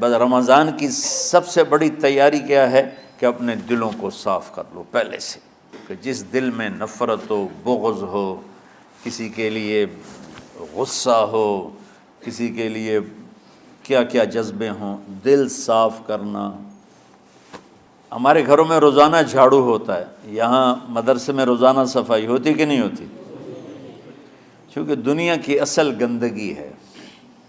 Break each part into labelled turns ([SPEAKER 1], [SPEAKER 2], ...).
[SPEAKER 1] بس رمضان کی سب سے بڑی تیاری کیا ہے کہ اپنے دلوں کو صاف کر لو پہلے سے، کہ جس دل میں نفرت ہو، بغض ہو، کسی کے لیے غصہ ہو، کسی کے لیے کیا کیا جذبے ہوں، دل صاف کرنا۔ ہمارے گھروں میں روزانہ جھاڑو ہوتا ہے، یہاں مدرسے میں روزانہ صفائی ہوتی کہ نہیں ہوتی؟ کیونکہ دنیا کی اصل گندگی ہے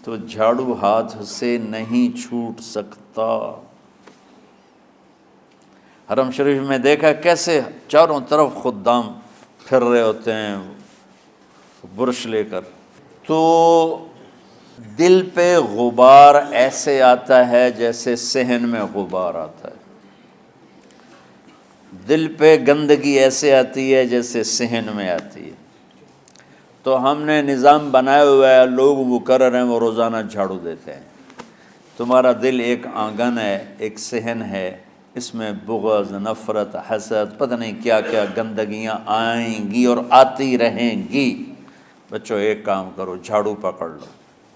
[SPEAKER 1] تو جھاڑو ہاتھ سے نہیں چھوٹ سکتا۔ حرم شریف میں دیکھا کیسے چاروں طرف خدام پھر رہے ہوتے ہیں برش لے کر، تو دل پہ غبار ایسے آتا ہے جیسے صحن میں غبار آتا ہے، دل پہ گندگی ایسے آتی ہے جیسے صحن میں آتی ہے۔ تو ہم نے نظام بنایا ہوا ہے، لوگ مقرر ہیں وہ روزانہ جھاڑو دیتے ہیں۔ تمہارا دل ایک آنگن ہے، ایک صحن ہے، اس میں بغض، نفرت، حسد، پتہ نہیں کیا کیا گندگیاں آئیں گی اور آتی رہیں گی۔ بچوں ایک کام کرو، جھاڑو پکڑ لو،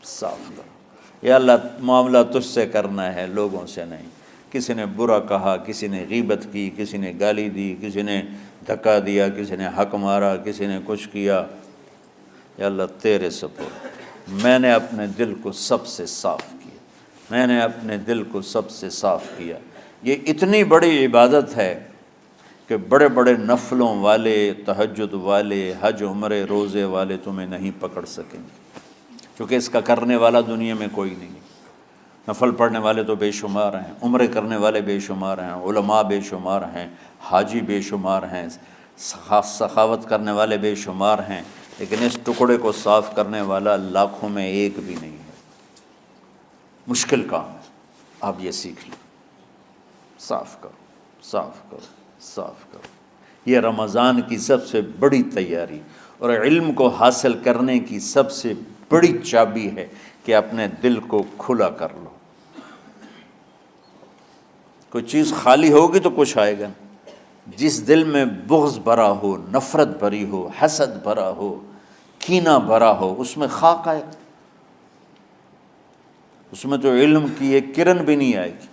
[SPEAKER 1] صاف کرو۔ یا اللہ معاملہ تجھ سے کرنا ہے، لوگوں سے نہیں۔ کسی نے برا کہا، کسی نے غیبت کی، کسی نے گالی دی، کسی نے دھکا دیا، کسی نے حق مارا، کسی نے کچھ کیا، یا اللہ تیرے سپرد میں نے اپنے دل کو سب سے صاف کیا، میں نے اپنے دل کو سب سے صاف کیا۔ یہ اتنی بڑی عبادت ہے کہ بڑے بڑے نفلوں والے، تہجد والے، حج عمرے روزے والے تمہیں نہیں پکڑ سکیں گے، کیونکہ اس کا کرنے والا دنیا میں کوئی نہیں۔ نفل پڑھنے والے تو بے شمار ہیں، عمرے کرنے والے بے شمار ہیں، علماء بے شمار ہیں، حاجی بے شمار ہیں، سخاوت کرنے والے بے شمار ہیں، لیکن اس ٹکڑے کو صاف کرنے والا لاکھوں میں ایک بھی نہیں ہے۔ مشکل کام ہے، آپ یہ سیکھ لیں، صاف کرو، صاف کرو، صاف کرو۔ یہ رمضان کی سب سے بڑی تیاری اور علم کو حاصل کرنے کی سب سے بڑی چابی ہے کہ اپنے دل کو کھلا کر لو۔ کوئی چیز خالی ہوگی تو کچھ آئے گا۔ جس دل میں بغض بھرا ہو، نفرت بھری ہو، حسد بھرا ہو، کینہ بھرا ہو، اس میں خاک آئے، اس میں تو علم کی ایک کرن بھی نہیں آئے گی۔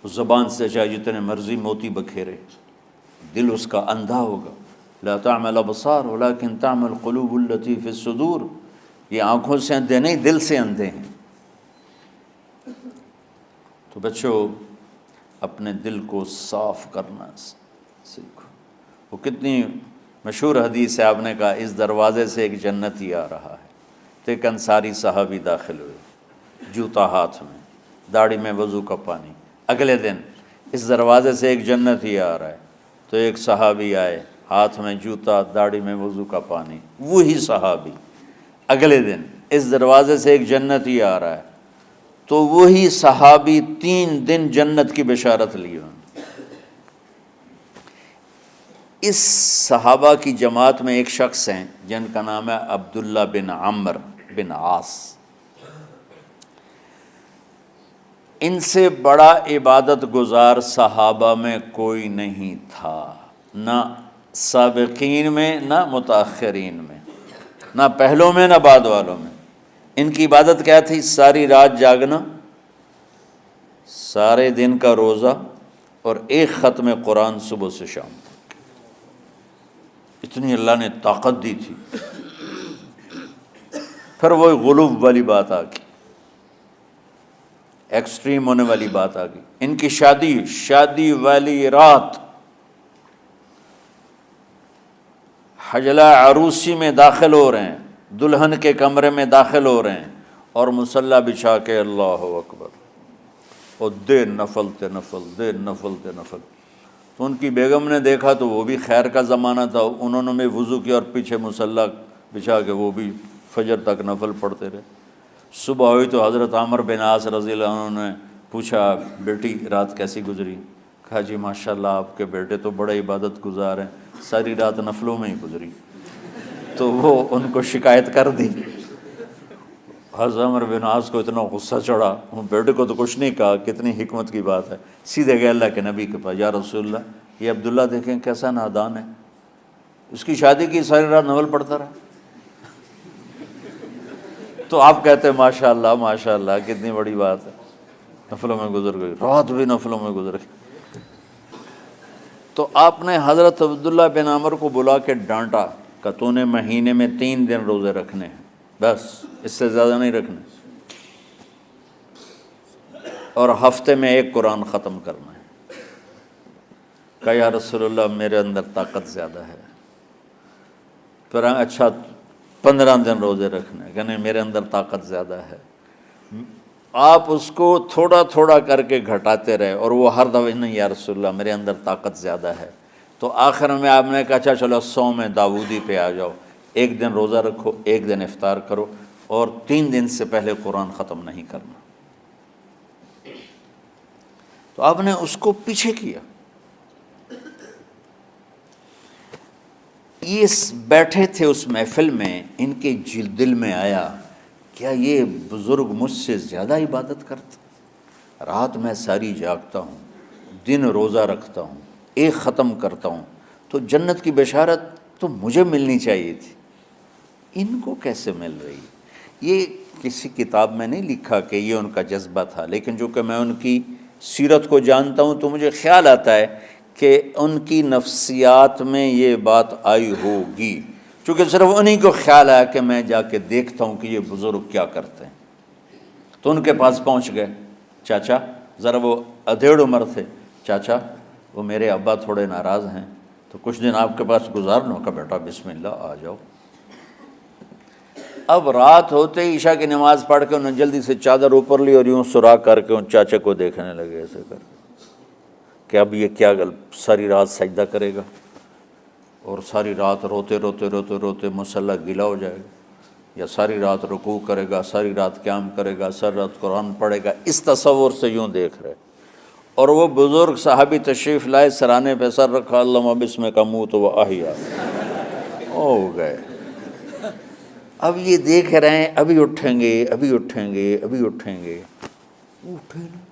[SPEAKER 1] اس زبان سے چاہے جتنے مرضی موتی بکھیرے، دل اس کا اندھا ہوگا۔ لا تعمى الابصار ولكن تعمى القلوب التي في الصدور۔ یہ آنکھوں سے اندھے نہیں، دل سے اندھے ہیں۔ تو بچوں اپنے دل کو صاف کرنا سیکھو۔ وہ کتنی مشہور حدیث ہے، آپ نے کہا اس دروازے سے ایک جنتی آ رہا ہے، تو ایک انصاری صحابی داخل ہوئے، جوتا ہاتھ میں، داڑھی میں وضو کا پانی۔ اگلے دن اس دروازے سے ایک جنتی آ رہا ہے، تو ایک صحابی آئے، ہاتھ میں جوتا، داڑھی میں وضو کا پانی، وہی صحابی۔ اگلے دن اس دروازے سے ایک جنتی آ رہا ہے، تو وہی صحابی 3 دن جنت کی بشارت لی انہوں نے۔ اس صحابہ کی جماعت میں ایک شخص ہیں جن کا نام ہے عبداللہ بن عمرو بن عاص۔ ان سے بڑا عبادت گزار صحابہ میں کوئی نہیں تھا، نہ سابقین میں نہ متاخرین میں، نہ پہلوں میں نہ بعد والوں میں۔ ان کی عبادت کیا تھی؟ ساری رات جاگنا، سارے دن کا روزہ، اور ایک ختم قرآن صبح سے شام تک۔ اتنی اللہ نے طاقت دی تھی۔ پھر وہ غلوب والی بات آ گئی، ایکسٹریم ہونے والی بات آ گئی۔ ان کی شادی والی رات حجلہ عروسی میں داخل ہو رہے ہیں، دلہن کے کمرے میں داخل ہو رہے ہیں، اور مصلی بچھا کے اللہ اکبر، اور دیر نفل تے نفل، دیر نفل تے نفل۔ تو ان کی بیگم نے دیکھا تو وہ بھی خیر کا زمانہ تھا، انہوں نے بھی وضو کیا اور پیچھے مصلی بچھا کے وہ بھی فجر تک نفل پڑھتے رہے۔ صبح ہوئی تو حضرت عمرو بن عاص رضی اللہ عنہ نے پوچھا، بیٹی رات کیسی گزری؟ کہا جی ماشاءاللہ آپ کے بیٹے تو بڑے عبادت گزار ہیں، ساری رات نفلوں میں ہی گزری۔ تو وہ ان کو شکایت کر دی۔ حضرت عمرو بن عاص کو اتنا غصہ چڑھا، بیٹے کو تو کچھ نہیں کہا، کتنی حکمت کی بات ہے، سیدھے گئے اللہ کے نبی کے پاس، یا رسول اللہ یہ عبداللہ دیکھیں کیسا نادان ہے، اس کی شادی کی ساری رات نفل پڑھتا رہا۔ تو آپ کہتے ہیں ماشاءاللہ ماشاءاللہ کتنی بڑی بات ہے۔ نفلوں میں گزر گئی، رات بھی نفلوں میں گزر گئی۔ تو آپ نے حضرت عبداللہ بن عمر کو بلا کے ڈانٹا کہ تو نے مہینے میں 3 دن روزے رکھنے ہیں، بس اس سے زیادہ نہیں رکھنے، اور ہفتے میں 1 قرآن ختم کرنا ہے۔ کہا یا رسول اللہ میرے اندر طاقت زیادہ ہے۔ پھر اچھا 15 دن روزے رکھنے، کہ نہیں میرے اندر طاقت زیادہ ہے۔ آپ اس کو تھوڑا تھوڑا کر کے گھٹاتے رہے، اور وہ ہر دفعہ نہیں یا رسول اللہ میرے اندر طاقت زیادہ ہے۔ تو آخر میں آپ نے کہا اچھا چلو صوم داؤدی پہ آ جاؤ، 1 دن روزہ رکھو، 1 دن افطار کرو، اور 3 دن سے پہلے قرآن ختم نہیں کرنا۔ تو آپ نے اس کو پیچھے کیا۔ یہ بیٹھے تھے اس محفل میں، ان کے دل میں آیا کیا یہ بزرگ مجھ سے زیادہ عبادت کرتا؟ رات میں ساری جاگتا ہوں، دن روزہ رکھتا ہوں، 1 ختم کرتا ہوں، تو جنت کی بشارت تو مجھے ملنی چاہیے تھی، ان کو کیسے مل رہی؟ یہ کسی کتاب میں نہیں لکھا کہ یہ ان کا جذبہ تھا، لیکن جو کہ میں ان کی سیرت کو جانتا ہوں تو مجھے خیال آتا ہے کہ ان کی نفسیات میں یہ بات آئی ہوگی، چونکہ صرف انہی کو خیال آیا کہ میں جا کے دیکھتا ہوں کہ یہ بزرگ کیا کرتے ہیں۔ تو ان کے پاس پہنچ گئے، چاچا، ذرا وہ ادھیڑ عمر تھے، چاچا وہ میرے ابا تھوڑے ناراض ہیں، تو کچھ دن آپ کے پاس گزار لوں؟ کا بیٹا بسم اللہ آ جاؤ۔ اب رات ہوتے ہی عشاء کی نماز پڑھ کے انہوں نے جلدی سے چادر اوپر لی اور یوں سراغ کر کے ان چاچا کو دیکھنے لگے ایسے کر کہ اب یہ کیا ساری رات سجدہ کرے گا، اور ساری رات روتے روتے روتے روتے مصلی گیلا ہو جائے گا، یا ساری رات رکوع کرے گا، ساری رات قیام کرے گا، ساری رات قرآن پڑھے گا، اس تصور سے یوں دیکھ رہے۔ اور وہ بزرگ صحابی تشریف لائے، سرانے پہ سر رکھا، اللہم بسمک اموت و احیا، ہو گئے۔ اب یہ دیکھ رہے ہیں ابھی اٹھیں گے، ابھی اٹھیں گے، ابھی اٹھیں گے، اٹھے نہیں۔